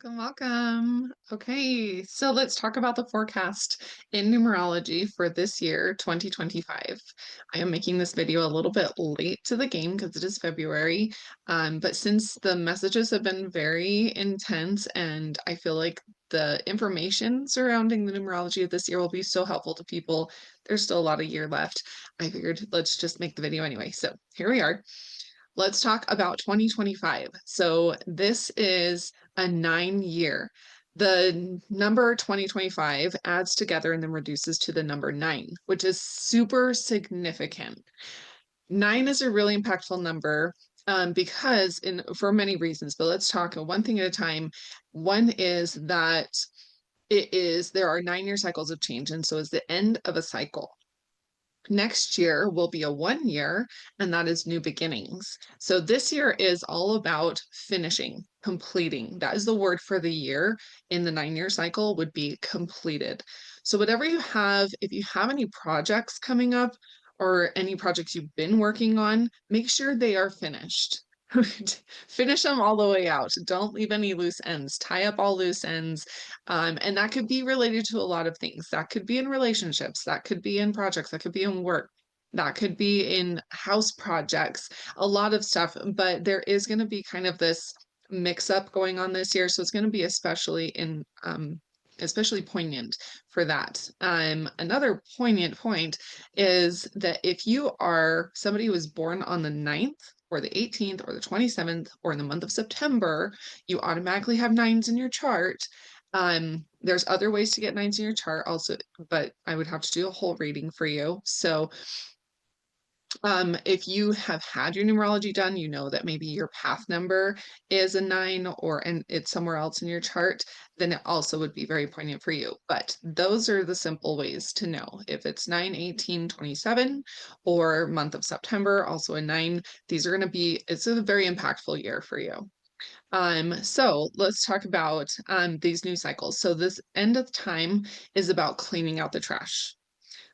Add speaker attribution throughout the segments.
Speaker 1: Welcome, welcome. Okay, so let's talk about the forecast in numerology for this year, 2025. I am making this video a little bit late to the game because it is February, but since the messages have been very intense and I feel like the information surrounding the numerology of this year will be so helpful to people, there's still a lot of year left. I figured let's just make the video anyway. So here we are. Let's talk about 2025. So this is a 9 year. The number 2025 adds together and then reduces to the number 9, which is super significant. 9 is a really impactful number because for many reasons, but let's talk one thing at a time. One is that there are 9 year cycles of change, and so is the end of a cycle. Next year will be a 1 year, and that is new beginnings. So this year is all about finishing, completing. That is the word for the year in the 9 year cycle would be completed. So whatever you have, if you have any projects coming up or any projects you've been working on, make sure they are finished. Finish them all the way out. Don't leave any loose ends. Tie up all loose ends. And that could be related to a lot of things. That could be in relationships. That could be in projects. That could be in work. That could be in house projects. A lot of stuff. But there is going to be kind of this mix up going on this year. So it's going to be especially poignant for that. Another poignant point is that if you are somebody who was born on the 9th or the 18th or the 27th or in the month of September, you automatically have nines in your chart. There's other ways to get nines in your chart also, but I would have to do a whole reading for you. So if you have had your numerology done, you know that maybe your path number is a 9 and it's somewhere else in your chart, then it also would be very poignant for you. But those are the simple ways to know. If it's 9, 18, 27, or month of September, also a 9, it's a very impactful year for you. So let's talk about these new cycles. So this end of time is about cleaning out the trash.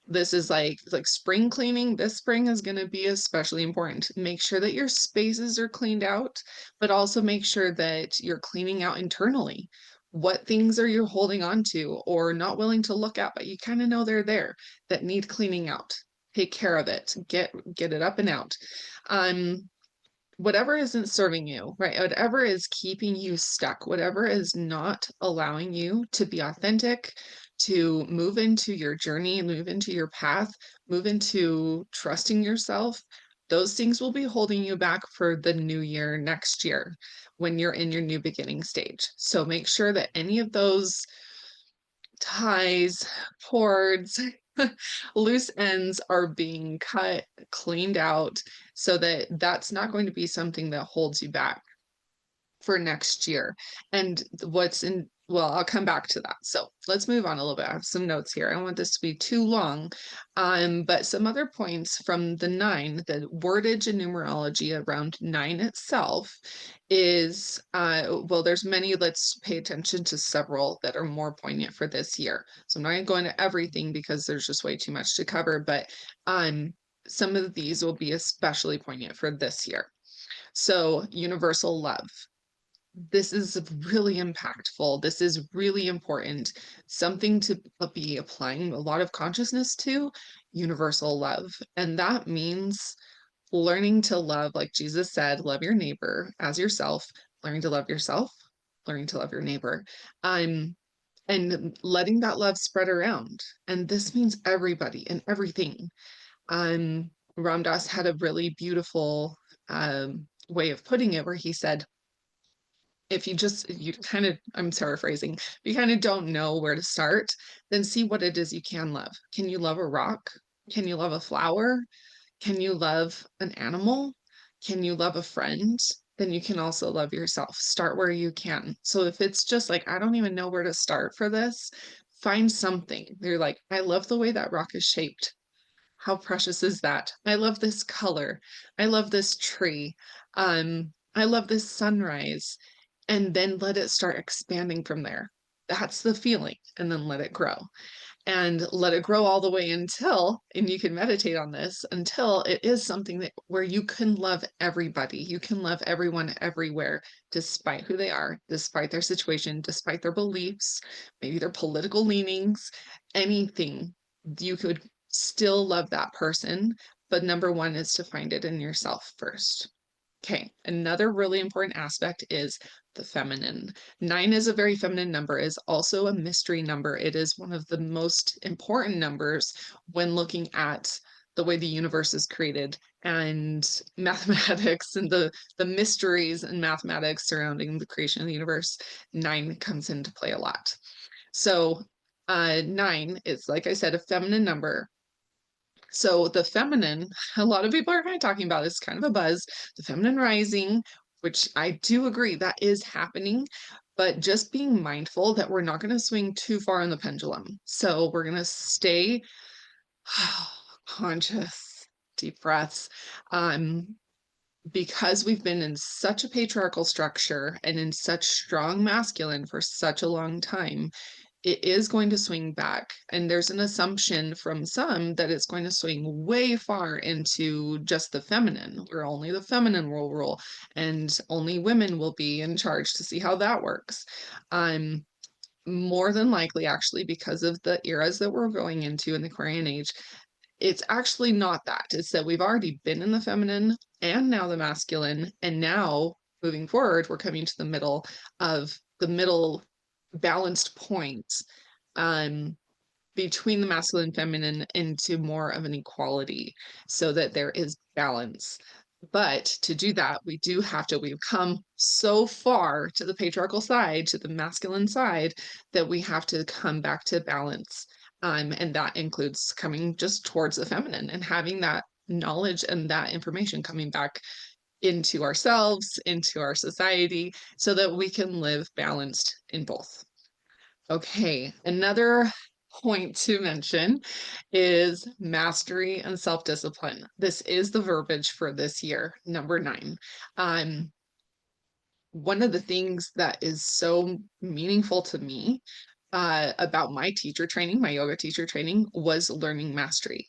Speaker 1: This is like spring cleaning. This spring is going to be especially important. Make sure that your spaces are cleaned out, but also make sure that you're cleaning out internally. What things are you holding on to or not willing to look at, but you kind of know they're there that need cleaning out? Take care of it. Get it up and out. Whatever isn't serving you, right? Whatever is keeping you stuck, whatever is not allowing you to be authentic, to move into your journey, move into your path, move into trusting yourself, those things will be holding you back for the new year next year when you're in your new beginning stage. So make sure that any of those ties, cords, loose ends are being cut, cleaned out, so that that's not going to be something that holds you back for next year. And I'll come back to that. So let's move on a little bit. I have some notes here. I don't want this to be too long. But some other points from the 9, the wordage in numerology around 9 itself is, there's many. Let's pay attention to several that are more poignant for this year. So I'm not going to go into everything because there's just way too much to cover, but some of these will be especially poignant for this year. So universal love. This is really impactful. This is really important. Something to be applying a lot of consciousness to, universal love. And that means learning to love, like Jesus said, love your neighbor as yourself, learning to love yourself, learning to love your neighbor. And letting that love spread around. And this means everybody and everything. Ram Dass had a really beautiful way of putting it where he said, I'm paraphrasing, if you kind of don't know where to start, then see what it is you can love. Can you love a rock? Can you love a flower? Can you love an animal? Can you love a friend? Then you can also love yourself. Start where you can. So if it's just like, I don't even know where to start for this, find something. You're like, I love the way that rock is shaped. How precious is that? I love this color. I love this tree. I love this sunrise. And then let it start expanding from there. That's the feeling. And then let it grow. and let it grow all the way until, and you can meditate on this, until it is something that where you can love everybody. You can love everyone everywhere, despite who they are, despite their situation, despite their beliefs, maybe their political leanings, anything. You could still love that person, but number one is to find it in yourself first. Okay, another really important aspect is the feminine. 9 is a very feminine number, is also a mystery number. It is one of the most important numbers when looking at the way the universe is created and mathematics and the mysteries and mathematics surrounding the creation of the universe. 9 comes into play a lot. So 9 is, like I said, a feminine number. So the feminine, a lot of people are kind of talking about, it's kind of a buzz, the feminine rising, which I do agree that is happening, but just being mindful that we're not going to swing too far in the pendulum. So we're going to stay conscious, deep breaths. Um, because we've been in such a patriarchal structure and in such strong masculine for such a long time, it is going to swing back. And there's an assumption from some that it's going to swing way far into just the feminine, where only the feminine will rule and only women will be in charge, to see how that works. Um, More than likely, actually, because of the eras that we're going into in the Aquarian age, it's actually not that. It's that we've already been in the feminine and now the masculine, and now moving forward, we're coming to the middle of the middle balanced point um, between the masculine and feminine into more of an equality so that there is balance. But to do that, we do have to, we've come so far to the patriarchal side, to the masculine side, that we have to come back to balance. And that includes coming just towards the feminine and having that knowledge and that information coming back into ourselves, into our society, so that we can live balanced in both. Okay, another point to mention is mastery and self-discipline. This is the verbiage for this year, number 9. Um, One of the things that is so meaningful to me about my teacher training, my yoga teacher training, was learning mastery.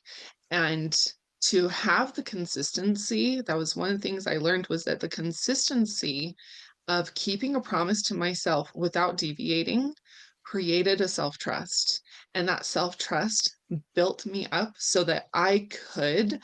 Speaker 1: And to have the consistency, that was one of the things I learned, was that the consistency of keeping a promise to myself without deviating created a self trust. And that self trust built me up so that I could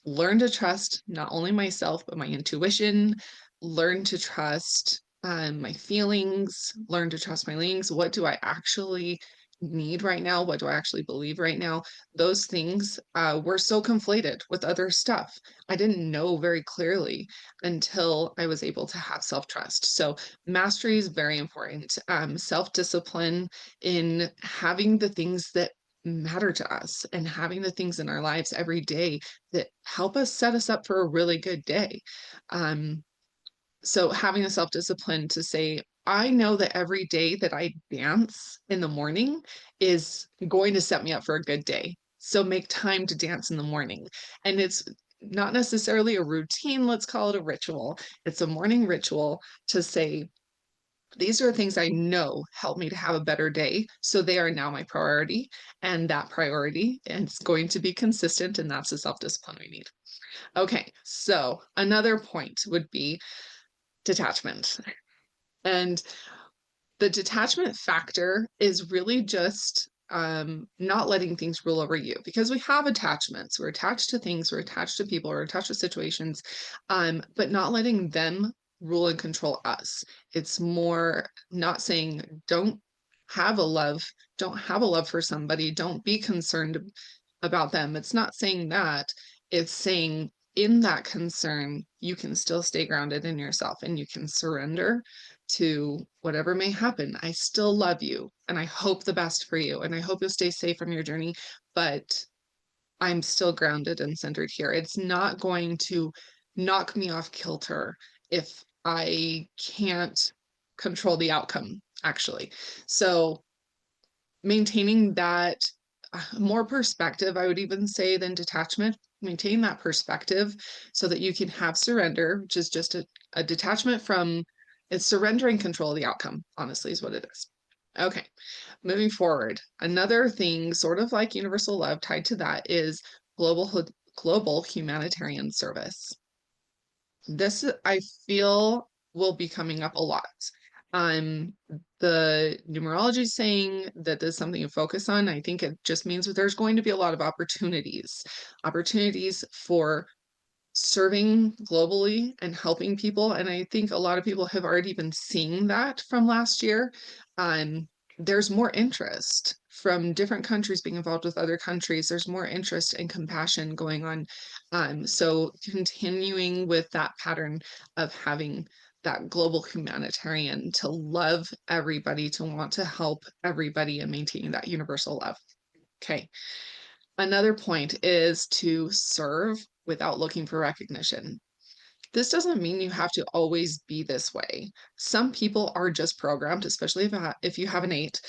Speaker 1: learn to trust not only myself, but my intuition, learn to trust my feelings, learn to trust my leanings. What do I actually need right now? What do I actually believe right now? Those things were so conflated with other stuff. I didn't know very clearly until I was able to have self trust. So, mastery is very important. Self discipline in having the things that matter to us and having the things in our lives every day that help us set us up for a really good day. Um, so having the self-discipline to say, I know that every day that I dance in the morning is going to set me up for a good day. So make time to dance in the morning. And it's not necessarily a routine, let's call it a ritual. It's a morning ritual to say, these are things I know help me to have a better day. So they are now my priority. And that priority is going to be consistent. And that's the self discipline we need. Okay. So another point would be detachment. And the detachment factor is really just not letting things rule over you, because we have attachments. We're attached to things, we're attached to people, we're attached to situations, but not letting them rule and control us. It's more not saying don't have a love for somebody, don't be concerned about them. It's not saying that. It's saying in that concern, you can still stay grounded in yourself and you can surrender to whatever may happen. I still love you and I hope the best for you and I hope you'll stay safe on your journey, but I'm still grounded and centered here. It's not going to knock me off kilter if I can't control the outcome, actually. So maintaining that more perspective, I would even say, than detachment. Maintain that perspective so that you can have surrender, which is just a detachment from, it's surrendering control of the outcome, honestly, is what it is. Okay, moving forward. Another thing, sort of like universal love, tied to that is global humanitarian service. This I feel will be coming up a lot. Um, the numerology is saying that there's something to focus on. I think it just means that there's going to be a lot of opportunities for serving globally and helping people. And I think a lot of people have already been seeing that from last year. Um, there's more interest from different countries being involved with other countries. There's more interest and compassion going on. So continuing with that pattern of having that global humanitarian to love everybody, to want to help everybody and maintaining that universal love. Okay. Another point is to serve without looking for recognition. This doesn't mean you have to always be this way. Some people are just programmed, especially if you have an 8,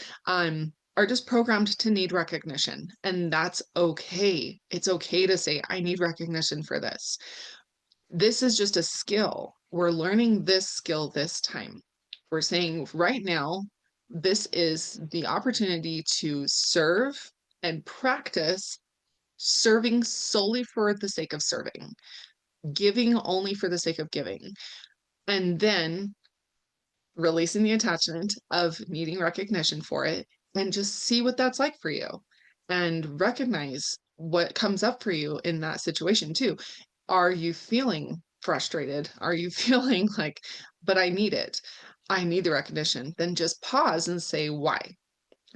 Speaker 1: are just programmed to need recognition, and that's okay. It's okay to say, I need recognition for this. This is just a skill. We're learning this skill this time. We're saying right now, this is the opportunity to serve and practice serving solely for the sake of serving, giving only for the sake of giving, and then releasing the attachment of needing recognition for it and just see what that's like for you and recognize what comes up for you in that situation too. Are you feeling frustrated? Are you feeling like, but I need it? I need the recognition. Then just pause and say, why?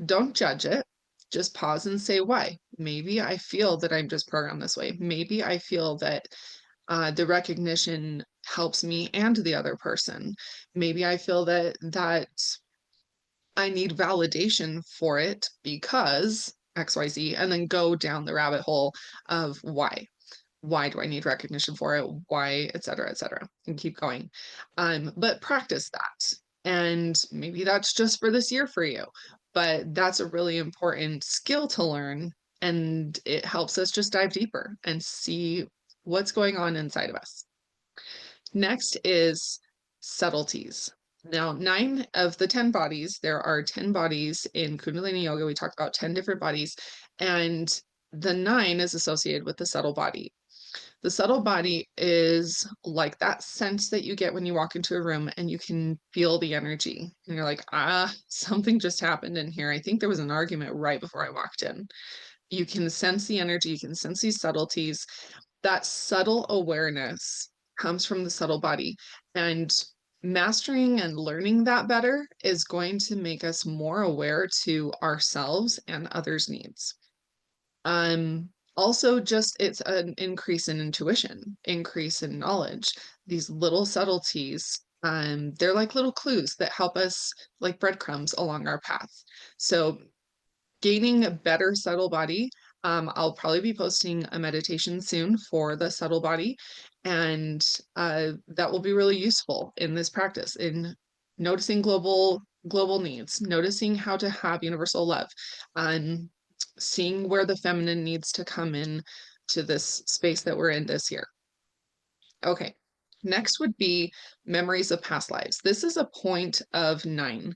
Speaker 1: Don't judge it. Just pause and say why. Maybe I feel that I'm just programmed this way. Maybe I feel that the recognition helps me and the other person. Maybe I feel that I need validation for it because XYZ, and then go down the rabbit hole of why. Why do I need recognition for it? Why, et cetera, and keep going. But practice that. And maybe that's just for this year for you, but that's a really important skill to learn. And it helps us just dive deeper and see what's going on inside of us. Next is subtleties. Now, 9 of the 10 bodies, there are 10 bodies in Kundalini Yoga. We talked about 10 different bodies, and the 9 is associated with the subtle body. The subtle body is like that sense that you get when you walk into a room and you can feel the energy. And you're like, something just happened in here. I think there was an argument right before I walked in. You can sense the energy, you can sense these subtleties. That subtle awareness comes from the subtle body. And mastering and learning that better is going to make us more aware to ourselves and others' needs. Also just it's an increase in intuition, increase in knowledge. These little subtleties, they're like little clues that help us like breadcrumbs along our path. So gaining a better subtle body. I'll probably be posting a meditation soon for the subtle body, and that will be really useful in this practice in noticing global needs, noticing how to have universal love, um, seeing where the feminine needs to come in to this space that we're in this year. Okay. Next would be memories of past lives. This is a point of 9.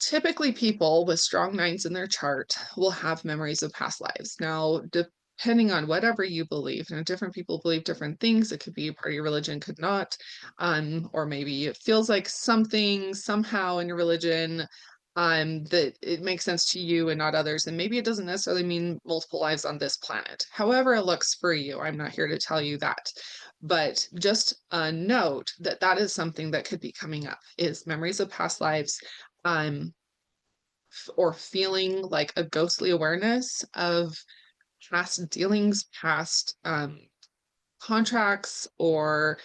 Speaker 1: Typically, people with strong 9s in their chart will have memories of past lives. Now, depending on whatever you believe, and different people believe different things. It could be a part of your religion, could not. Or maybe it feels like something somehow in your religion that it makes sense to you and not others. And maybe it doesn't necessarily mean multiple lives on this planet. However, it looks for you. I'm not here to tell you that. But just note that that is something that could be coming up is memories of past lives, um, or feeling like a ghostly awareness of past dealings, past contracts, or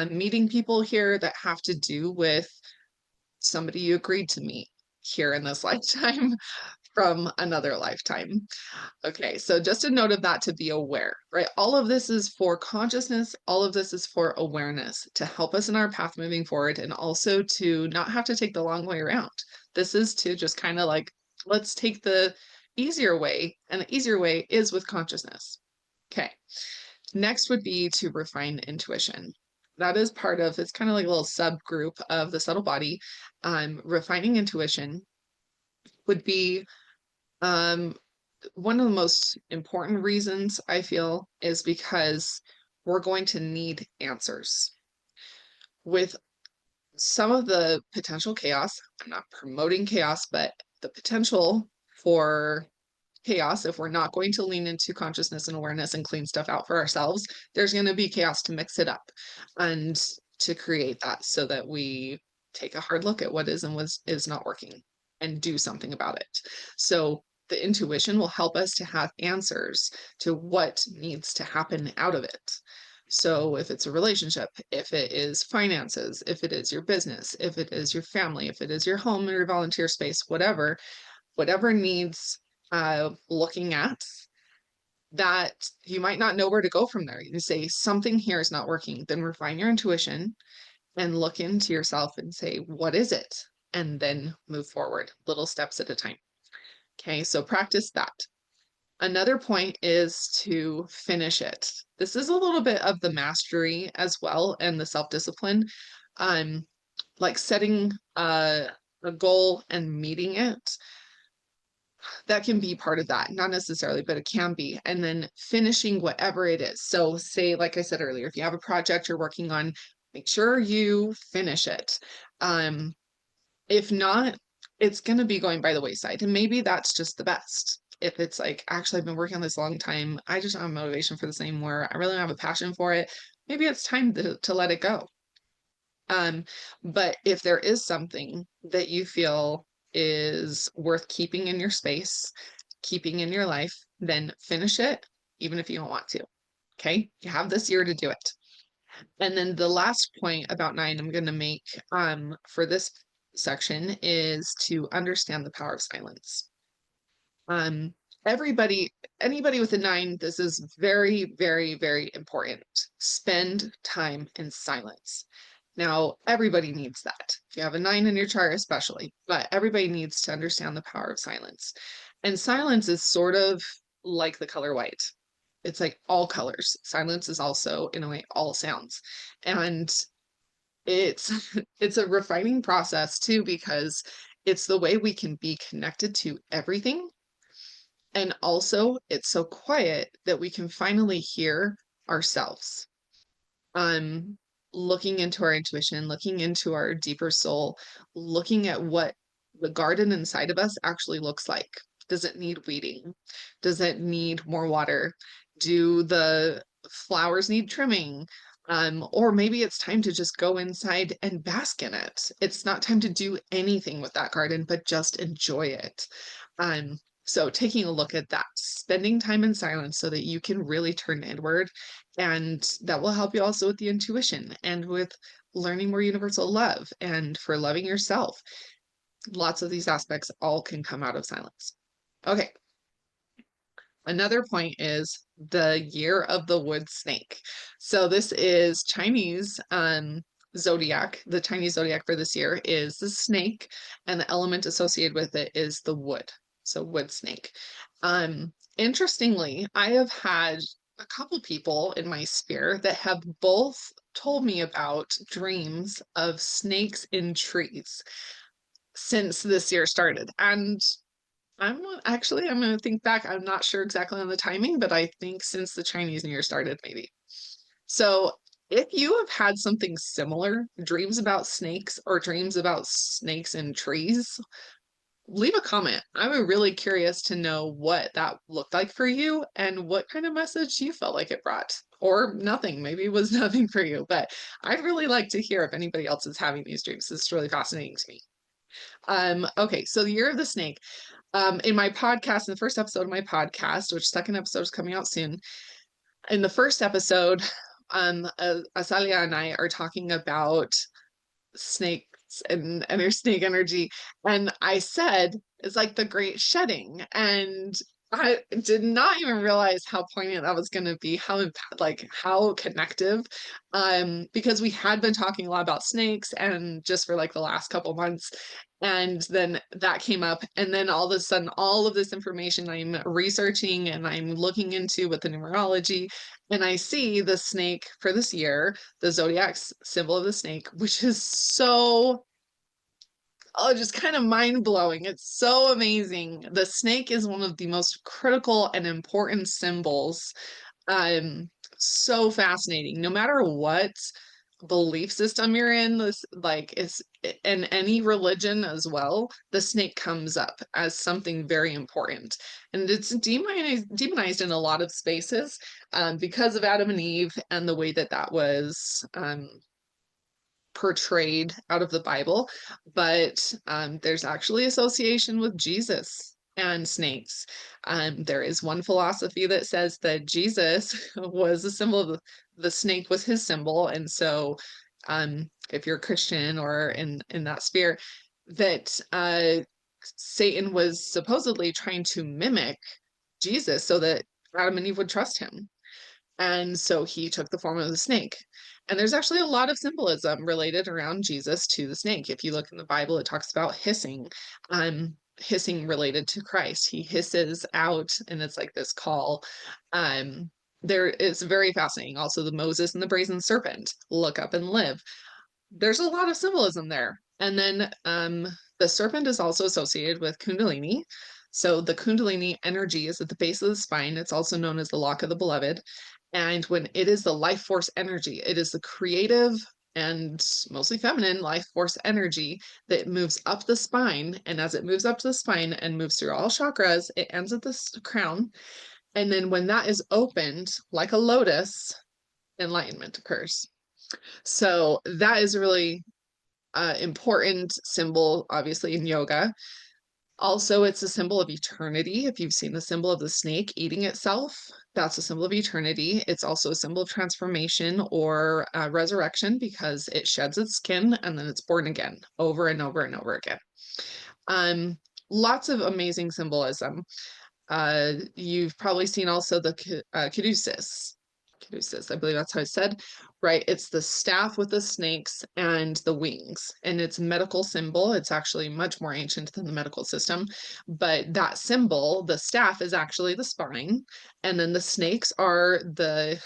Speaker 1: meeting people here that have to do with somebody you agreed to meet here in this lifetime from another lifetime. Okay, so just a note of that to be aware, right? All of this is for consciousness, all of this is for awareness to help us in our path moving forward and also to not have to take the long way around. This is to just kind of like, let's take the easier way, and the easier way is with consciousness. Okay, next would be to refine intuition. That is part of, it's kind of like a little subgroup of the subtle body, refining intuition. would be um, one of the most important reasons I feel is because we're going to need answers. With some of the potential chaos, I'm not promoting chaos, but the potential for chaos, if we're not going to lean into consciousness and awareness and clean stuff out for ourselves, there's going to be chaos to mix it up and to create that so that we take a hard look at what is and what is not working and do something about it. So the intuition will help us to have answers to what needs to happen out of it. So if it's a relationship, if it is finances, if it is your business, if it is your family, if it is your home or your volunteer space, whatever needs looking at, that you might not know where to go from there. You say something here is not working, then refine your intuition and look into yourself and say, what is it? And then move forward, little steps at a time. Okay, so practice that. Another point is to finish it. This is a little bit of the mastery as well and the self-discipline. Um, like setting a goal and meeting it, that can be part of that, not necessarily, but it can be. And then finishing whatever it is. So say, like I said earlier, if you have a project you're working on, make sure you finish it. Um, if not, it's going to be going by the wayside. And maybe that's just the best. If it's like, actually, I've been working on this a long time, I just don't have motivation for this anymore. I really don't have a passion for it. Maybe it's time to let it go. But if there is something that you feel is worth keeping in your space, keeping in your life, then finish it, even if you don't want to. Okay, you have this year to do it. And then the last point about 9 I'm going to make for this section is to understand the power of silence. Um, everybody, anybody with a 9, this is very, very, very important. Spend time in silence. Now, everybody needs that. If you have a 9 in your chart, especially, but everybody needs to understand the power of silence. And silence is sort of like the color white. It's like all colors. Silence is also, in a way, all sounds. And it's it's a refining process too, because it's the way we can be connected to everything. And also, it's so quiet that we can finally hear ourselves. um Looking into our intuition, looking into our deeper soul, looking at what the garden inside of us actually looks like. Does it need weeding? Does it need more water? Do the flowers need trimming? Or maybe it's time to just go inside and bask in it. It's not time to do anything with that garden, but just enjoy it. So taking a look at that, spending time in silence so that you can really turn inward, and that will help you also with the intuition and with learning more universal love and for loving yourself. Lots of these aspects all can come out of silence. Okay. Another point is the year of the wood snake. So this is Chinese zodiac. The Chinese zodiac for this year is the snake, and the element associated with it is the wood. So wood snake. Interestingly, I have had a couple people in my sphere that have both told me about dreams of snakes in trees since this year started. And I'm I'm going to think back. I'm not sure exactly on the timing, but I think since the Chinese New Year started, maybe. So if you have had something similar, dreams about snakes or dreams about snakes in trees, leave a comment. I'm really curious to know what that looked like for you and what kind of message you felt like it brought. Or nothing. Maybe it was nothing for you, but I'd really like to hear if anybody else is having these dreams. It's really fascinating to me. Okay, so the year of the snake. In my podcast, in the first episode of my podcast, which second episode is coming out soon, in the first episode, Asalia and I are talking about snakes and their snake energy. And I said, it's like the great shedding. And I did not even realize how poignant that was going to be, how connective, because we had been talking a lot about snakes and just for like the last couple months. And then that came up. And then all of a sudden, all of this information I'm researching and I'm looking into with the numerology, and I see the snake for this year, the zodiac symbol of the snake, which is so Oh, just kind of mind-blowing. It's so amazing. The snake is one of the most critical and important symbols. Um, so fascinating. No matter what belief system you're in, this like is in any religion as well, the snake comes up as something very important. And it's demonized in a lot of spaces because of Adam and Eve and the way that that was portrayed out of the Bible, but there's actually association with Jesus and snakes. There is one philosophy that says that Jesus was a symbol of the snake was his symbol, and so if you're a Christian or in that sphere, that Satan was supposedly trying to mimic Jesus so that Adam and Eve would trust him. And so he took the form of the snake. And there's actually a lot of symbolism related around Jesus to the snake. If you look in the Bible, it talks about hissing related to Christ. He hisses out, and it's like this call. There is very fascinating. Also, the Moses and the brazen serpent, look up and live. There's a lot of symbolism there. And then the serpent is also associated with Kundalini. So the Kundalini energy is at the base of the spine. It's also known as the lock of the beloved. And when it is the life force energy, it is the creative and mostly feminine life force energy that moves up the spine. And as it moves up the spine and moves through all chakras, it ends at the crown. And then when that is opened, like a lotus, enlightenment occurs. So that is really important symbol, obviously, in yoga. Also, it's a symbol of eternity. If you've seen the symbol of the snake eating itself, that's a symbol of eternity. It's also a symbol of transformation or resurrection because it sheds its skin and then it's born again over and over and over again. Um, Lots of amazing symbolism. You've probably seen also the caduceus. Caduceus, I believe that's how it's said, right? It's the staff with the snakes and the wings, and it's a medical symbol. It's actually much more ancient than the medical system, but that symbol, the staff, is actually the spine, and then the snakes are the.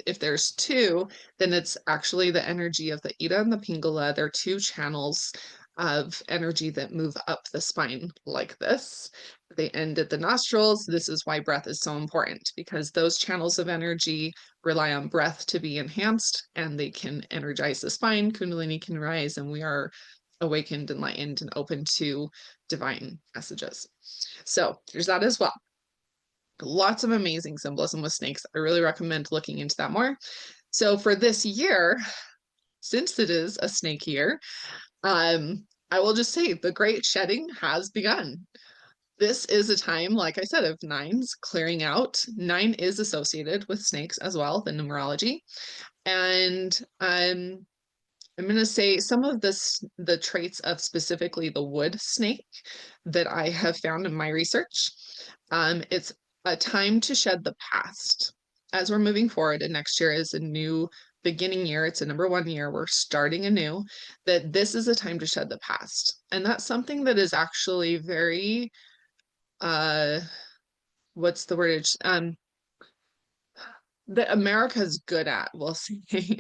Speaker 1: If there's two, then it's actually the energy of the Ida and the Pingala. They're two channels of energy that move up the spine like this. They end at the nostrils. This is why breath is so important because those channels of energy rely on breath to be enhanced and they can energize the spine. Kundalini can rise, and we are awakened, enlightened, and open to divine messages. So there's that as well. Lots of amazing symbolism with snakes. I really recommend looking into that more. So for this year, since it is a snake year, I will just say the great shedding has begun. This is a time, like I said, of nines clearing out. Nine is associated with snakes as well, the numerology. And I'm going to say some of the traits of specifically the wood snake that I have found in my research. It's a time to shed the past. As we're moving forward, and next year is a new beginning year, it's a number one year, we're starting anew, that this is a time to shed the past. And that's something that is actually very uh what's the word that America's good at, we'll say,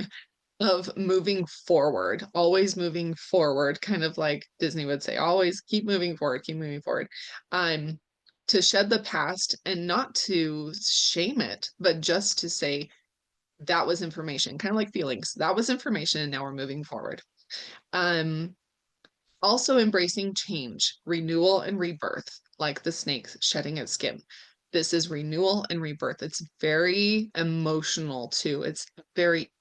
Speaker 1: of moving forward, always moving forward, kind of like Disney would say, always keep moving forward. Um, to shed the past and not to shame it, but just to say that was information, kind of like feelings. That was information, and now we're moving forward. Um, Also embracing change, renewal and rebirth, like the snake shedding its skin. This is renewal and rebirth. It's very emotional too. It's very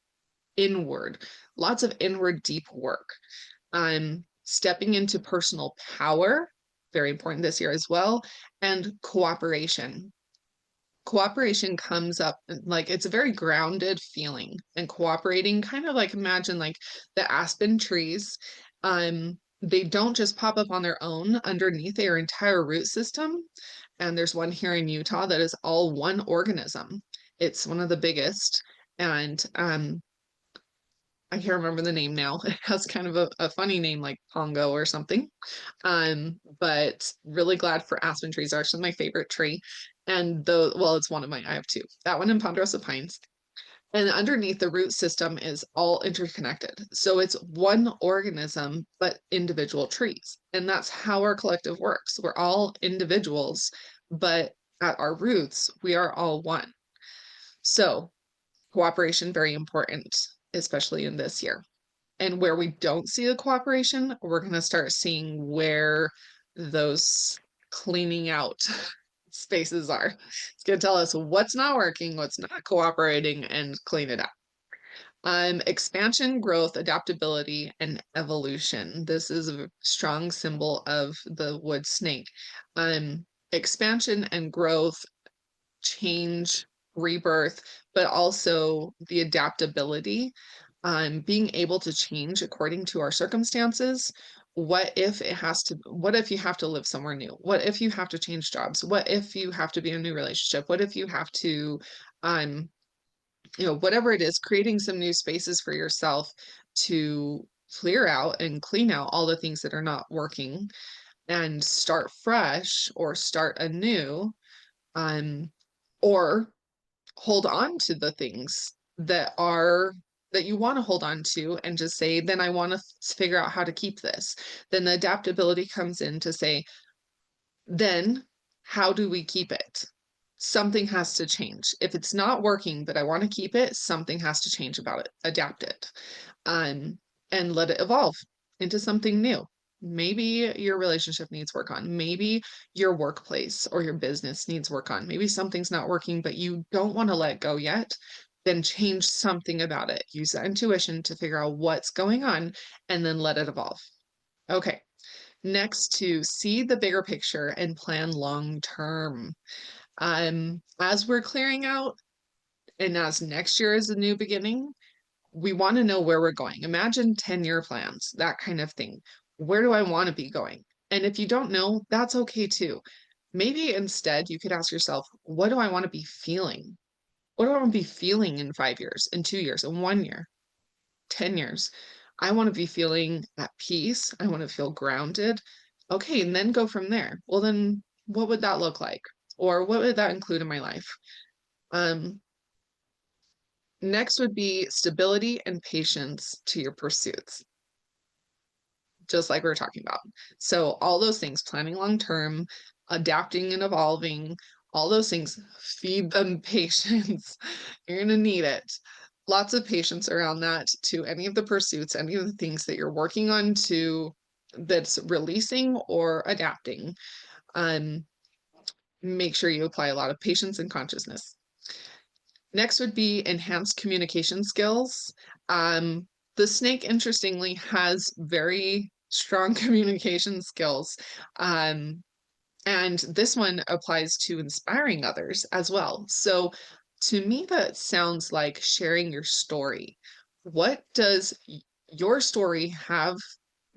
Speaker 1: inward, lots of inward deep work. Stepping into personal power, very important this year as well, and cooperation. Cooperation comes up like it's a very grounded feeling, and cooperating kind of like imagine like the aspen trees. They don't just pop up on their own underneath their entire root system. And there's one here in Utah that is all one organism. It's one of the biggest. And I can't remember the name now. It has kind of a funny name like Pongo or something. But really glad for aspen trees. Are actually my favorite tree. And though, well, it's one of my, I have two. That one and Ponderosa pines. And underneath the root system is all interconnected. So it's one organism, but individual trees. And that's how our collective works. We're all individuals, but at our roots, we are all one. So cooperation, very important, especially in this year. And where we don't see the cooperation, we're going to start seeing where those cleaning out spaces are. It's going to tell us what's not working, what's not cooperating, and clean it up. Expansion, growth, adaptability, and evolution. This is a strong symbol of the wood snake. Expansion and growth, change, rebirth, but also the adaptability, being able to change according to our circumstances. What if you have to live somewhere new? What if you have to change jobs? What if you have to be in a new relationship? What if you have to, um, whatever it is, creating some new spaces for yourself to clear out and clean out all the things that are not working and start fresh or start anew, um, or hold on to the things that you want to hold on to and just say, then I want to figure out how to keep this. Then the adaptability comes in to say, then how do we keep it? Something has to change. If it's not working, but I want to keep it, something has to change about it, adapt it, um, and let it evolve into something new. Maybe your relationship needs work on. Maybe your workplace or your business needs work on. Maybe something's not working, but you don't want to let go yet. Then change something about it. Use that intuition to figure out what's going on and then let it evolve. Okay. Next, to see the bigger picture and plan long term. As we're clearing out and as next year is a new beginning, we want to know where we're going. Imagine 10-year plans, that kind of thing. Where do I want to be going? And if you don't know, that's okay too. Maybe instead you could ask yourself, what do I want to be feeling? What do I want to be feeling in 5 years, in 2 years, in 1 year, 10 years? I want to be feeling at peace. I want to feel grounded. Okay, and then go from there. Well, then what would that look like? Or what would that include in my life? Um, Next would be stability and patience to your pursuits, just like we were talking about. So, all those things, planning long term, adapting and evolving, all those things, feed them patience. You're going to need it. Lots of patience around that to any of the pursuits, any of the things that you're working on to that's releasing or adapting. Um, Make sure you apply a lot of patience and consciousness. Next would be enhanced communication skills. The snake, interestingly, has very strong communication skills. Um, and this one applies to inspiring others as well. So to me, that sounds like sharing your story. What does your story have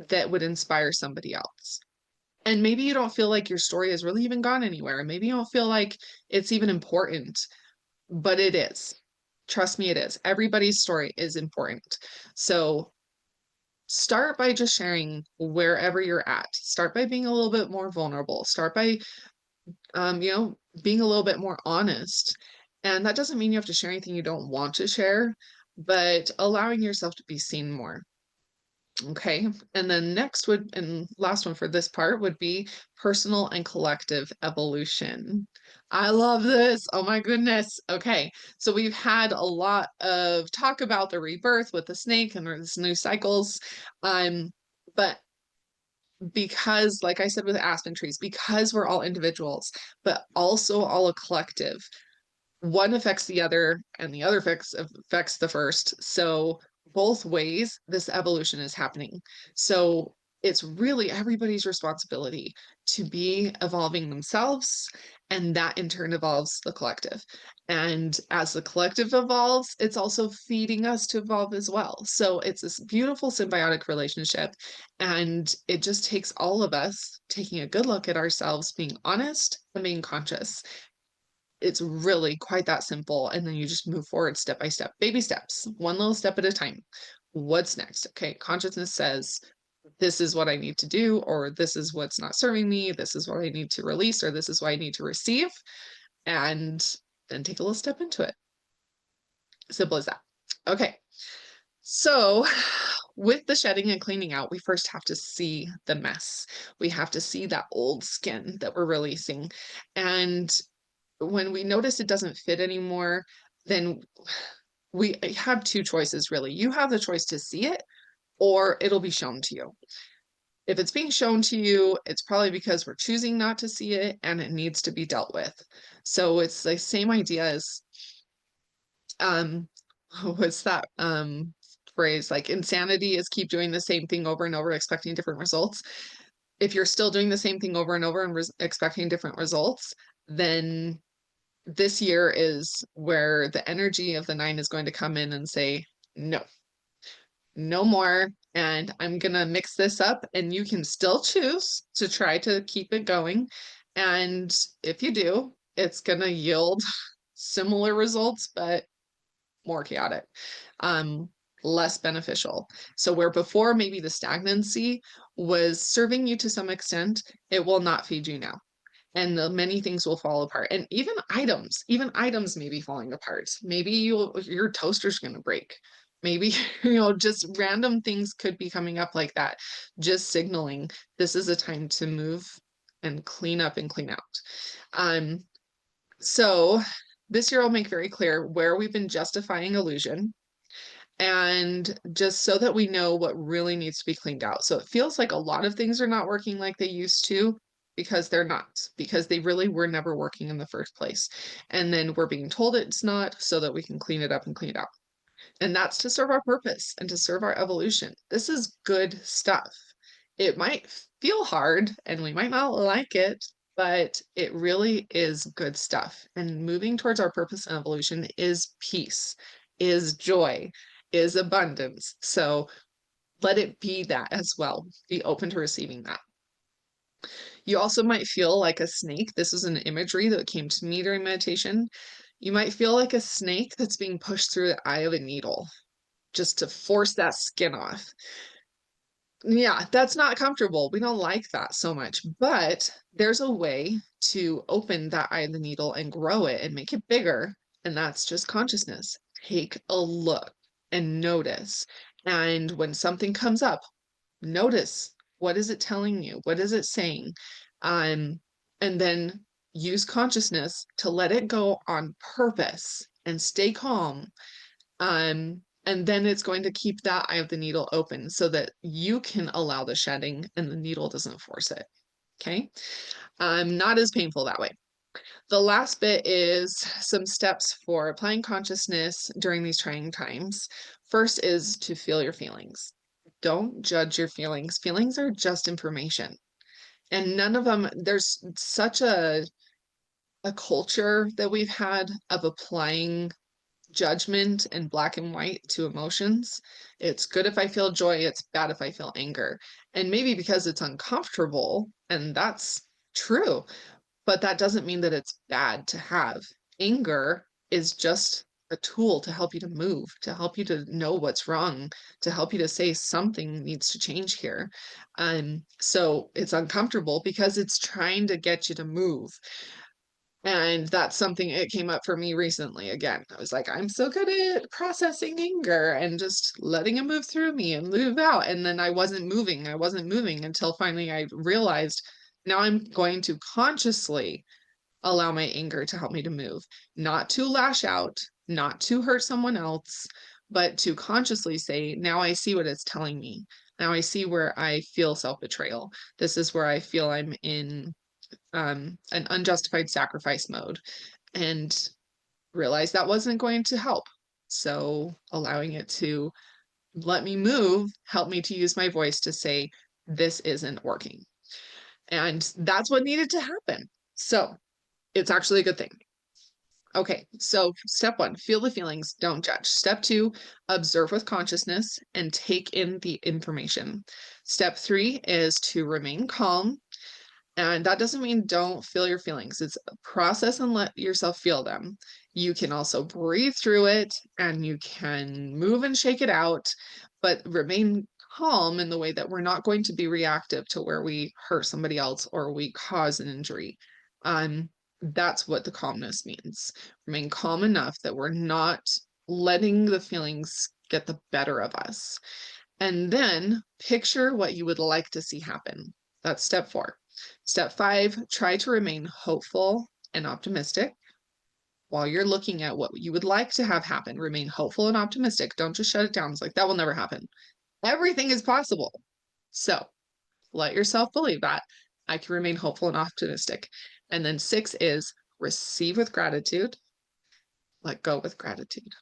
Speaker 1: that would inspire somebody else? And maybe you don't feel like your story has really even gone anywhere. Maybe you don't feel like it's even important, but it is. Trust me, it is. Everybody's story is important. So start by just sharing wherever you're at. Start by being a little bit more vulnerable. Start by, being a little bit more honest. And that doesn't mean you have to share anything you don't want to share, but allowing yourself to be seen more. Okay. And then and last one for this part would be personal and collective evolution. I love this. Oh my goodness. Okay. So we've had a lot of talk about the rebirth with the snake and there's new cycles. But because, like I said with aspen trees, because we're all individuals, but also all a collective, one affects the other and the other affects the first. So both ways this evolution is happening. So it's really everybody's responsibility to be evolving themselves, and that in turn evolves the collective. And as the collective evolves, it's also feeding us to evolve as well. So it's this beautiful symbiotic relationship, and it just takes all of us taking a good look at ourselves, being honest and being conscious. It's really quite that simple. And then you just move forward step by step, baby steps, one little step at a time. What's next? Okay, consciousness says, this is what I need to do, or this is what's not serving me, this is what I need to release, or this is what I need to receive. And then take a little step into it. Simple as that. Okay. So, with the shedding and cleaning out, we first have to see the mess. We have to see that old skin that we're releasing. And when we notice it doesn't fit anymore, then we have two choices really. You have the choice to see it or it'll be shown to you. If it's being shown to you, it's probably because we're choosing not to see it and it needs to be dealt with. So it's the same idea as um what's that phrase, like insanity is keep doing the same thing over and over expecting different results. If you're still doing the same thing over and over and expecting different results, then this year is where the energy of the nine is going to come in and say, no, no more. And I'm going to mix this up, and you can still choose to try to keep it going. And if you do, it's going to yield similar results, but more chaotic, um, less beneficial. So, where before maybe the stagnancy was serving you to some extent, it will not feed you now, and the many things will fall apart, and even items may be falling apart. Maybe your toaster's going to break. Maybe just random things could be coming up like that, just signaling this is a time to move and clean up and clean out. So this year will make very clear where we've been justifying illusion, and just so that we know what really needs to be cleaned out. So it feels like a lot of things are not working like they used to, because they're not, because they really were never working in the first place. And then we're being told it's not, so that we can clean it up and clean it out. And that's to serve our purpose and to serve our evolution. This is good stuff. It might feel hard and we might not like it, but it really is good stuff. And moving towards our purpose and evolution is peace, is joy, is abundance. So let it be that as well. Be open to receiving that. You also might feel like a snake. This is an imagery that came to me during meditation. You might feel like a snake that's being pushed through the eye of a needle just to force that skin off. Yeah, that's not comfortable. We don't like that so much, but there's a way to open that eye of the needle and grow it and make it bigger. And that's just consciousness. Take a look and notice. And when something comes up, notice, what is it telling you? What is it saying? Um, and then use consciousness to let it go on purpose and stay calm. And then it's going to keep that eye of the needle open so that you can allow the shedding and the needle doesn't force it. Okay. Not as painful that way. The last bit is some steps for applying consciousness during these trying times. First is to feel your feelings. Don't judge your feelings. Feelings are just information. And none of them, there's such a culture that we've had of applying judgment and black and white to emotions. It's good if I feel joy, it's bad if I feel anger. And maybe because it's uncomfortable, and that's true, but that doesn't mean that it's bad to have. Anger is just a tool to help you to move, to help you to know what's wrong, to help you to say something needs to change here. So it's uncomfortable because it's trying to get you to move. And that's something it came up for me recently again. I was like, I'm so good at processing anger and just letting it move through me and move out. And then I wasn't moving. I wasn't moving until finally I realized now I'm going to consciously allow my anger to help me to move, not to lash out, not to hurt someone else, but to consciously say, now I see what it's telling me. Now I see where I feel self-betrayal. This is where I feel I'm in an unjustified sacrifice mode, and realized that wasn't going to help. So allowing it to let me move helped me to use my voice to say, this isn't working. And that's what needed to happen. So it's actually a good thing. Okay, so step one, feel the feelings, don't judge. Step two, observe with consciousness and take in the information. Step three is to remain calm. And that doesn't mean don't feel your feelings. It's process and let yourself feel them. You can also breathe through it and you can move and shake it out, but remain calm in the way that we're not going to be reactive to where we hurt somebody else or we cause an injury. That's what the calmness means. Remain calm enough that we're not letting the feelings get the better of us. And then picture what you would like to see happen. That's step 4. Step 5, try to remain hopeful and optimistic while you're looking at what you would like to have happen. Remain hopeful and optimistic. Don't just shut it down. It's like, that will never happen. Everything is possible. So let yourself believe that. I can remain hopeful and optimistic. And then 6 is receive with gratitude, let go with gratitude.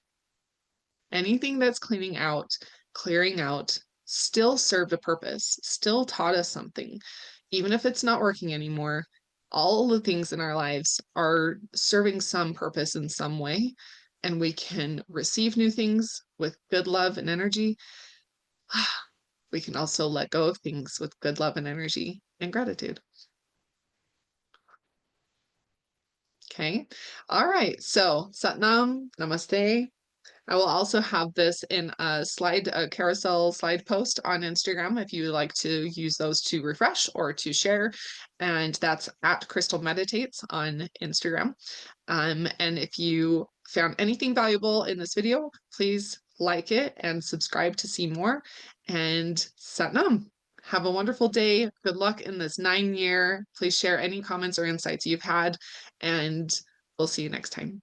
Speaker 1: Anything that's clearing out, still served a purpose, still taught us something. Even if it's not working anymore, all the things in our lives are serving some purpose in some way, and we can receive new things with good love and energy. We can also let go of things with good love and energy and gratitude. Okay. All right. So, Satnam, Namaste. I will also have this in a carousel slide post on Instagram if you would like to use those to refresh or to share. And that's at Crystal Meditates on Instagram. And if you found anything valuable in this video, please like it and subscribe to see more. And Satnam, have a wonderful day. Good luck in this 9-year. Please share any comments or insights you've had, and we'll see you next time.